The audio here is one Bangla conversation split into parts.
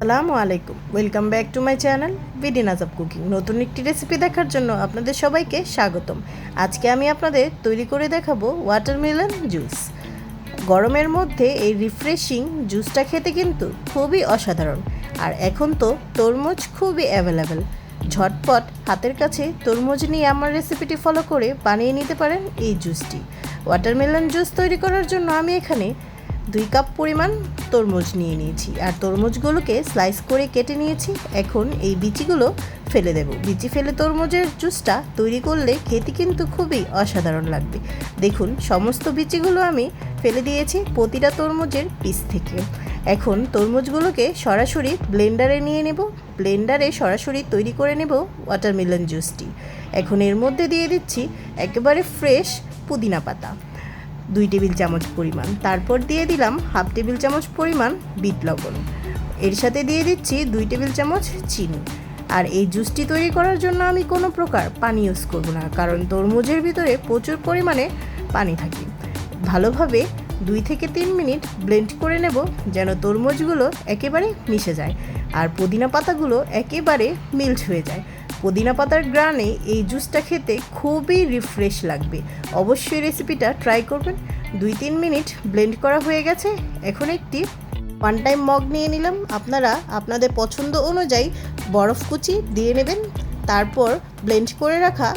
আসসালামু আলাইকুম, welcome back to my channel বিডিনাজ অফ কুকিং। নতুন একটি রেসিপি দেখার জন্য আপনাদের সবাইকে স্বাগতম। আজকে আমি আপনাদের তৈরি করে দেখাবো ওয়াটারমেলন জুস। গরমের মধ্যে এই রিফ্রেশিং জুসটা খেতে কিন্তু খুবই অসাধারণ। আর এখন তো তরমুজ খুবই অ্যাভেলেবেল। ঝটপট হাতের কাছে তরমুজ নিয়ে আমার রেসিপিটি ফলো করে বানিয়ে নিতে পারেন এই জুসটি। ওয়াটারমেলন জুস তৈরি করার জন্য আমি এখানে 2 কাপ পরিমাণ তরমুজ নিয়ে নিয়েছি, আর তরমুজগুলোকে স্লাইস করে কেটে নিয়েছি। এখন এই বিচিগুলো ফেলে দেব। বিচি ফেলে তরমুজের জুসটা তৈরি করলে খেতে কিন্তু খুবই অসাধারণ লাগবে। দেখুন, সমস্ত বিচিগুলো আমি ফেলে দিয়েছি প্রতিটা তরমুজের পিস থেকে। এখন তরমুজগুলোকে সরাসরি ব্লেন্ডারে নিয়ে নেব। ব্লেন্ডারে সরাসরি তৈরি করে নেব ওয়াটারমেলন জুসটি। এখন এর মধ্যে দিয়ে দিচ্ছি একেবারে ফ্রেশ পুদিনা পাতা 2 টেবিল চামচ পরিমাণ। তারপর দিয়ে দিলাম হাফ টেবিল চামচ পরিমাণ বিট লবণ। এর সাথে দিয়ে দিচ্ছি 2 টেবিল চামচ চিনি। আর এই জুসটি তৈরি করার জন্য আমি কোনো প্রকার পানি ইউজ করব না, কারণ তরমুজের ভিতরে প্রচুর পরিমাণে পানি থাকে। ভালোভাবে 2 থেকে 3 মিনিট ব্লেন্ড করে নেব, যেন তরমুজগুলো একেবারে মিশে যায় আর পুদিনা পাতাগুলো একেবারে মিল্ট হয়ে যায়। পুদিনা পাতার গ্রানে এই জুসটা খেতে খুবই রিফ্রেশ লাগবে। অবশ্যই রেসিপিটা ট্রাই করবেন। 2-3 মিনিট ব্লেন্ড করা হয়ে গেছে। এখন একটি 1 টাইম মগ নিয়ে নিলাম। আপনারা আপনাদের পছন্দ অনুযায়ী বরফ কুচি দিয়ে নেবেন। তারপর ব্লেন্ড করে রাখা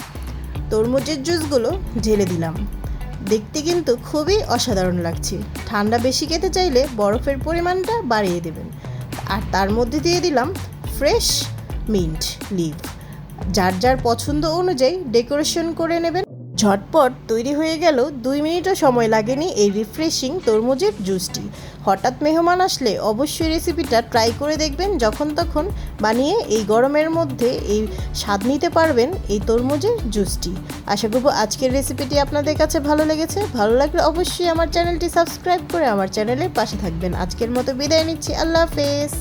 তরমুজের জুসগুলো ঢেলে দিলাম। দেখতে কিন্তু খুবই অসাধারণ লাগছে। ঠান্ডা বেশি খেতে চাইলে বরফের পরিমাণটা বাড়িয়ে দেবেন। আর তার মধ্যে দিয়ে দিলাম ফ্রেশ মিন্ট লিভ। যার যার পছন্দ অনুযায়ী ডেকোরেশন করে নেবেন। ঝটপট তৈরি হয়ে গেল। 2 মিনিটও সময় লাগেনি এই রিফ্রেশিং তরমুজের জুসটি। হঠাৎ মেহমান আসলে অবশ্যই রেসিপিটা ট্রাই করে দেখবেন। যখন তখন বানিয়ে এই গরমের মধ্যে এই স্বাদ নিতে পারবেন এই তরমুজের জুসটি। আশা করব আজকের রেসিপিটি আপনাদের কাছে ভালো লেগেছে। ভালো লাগলে অবশ্যই আমার চ্যানেলটি সাবস্ক্রাইব করে আমার চ্যানেলের পাশে থাকবেন। আজকের মতো বিদায় নিচ্ছি। আল্লাহ হাফেজ।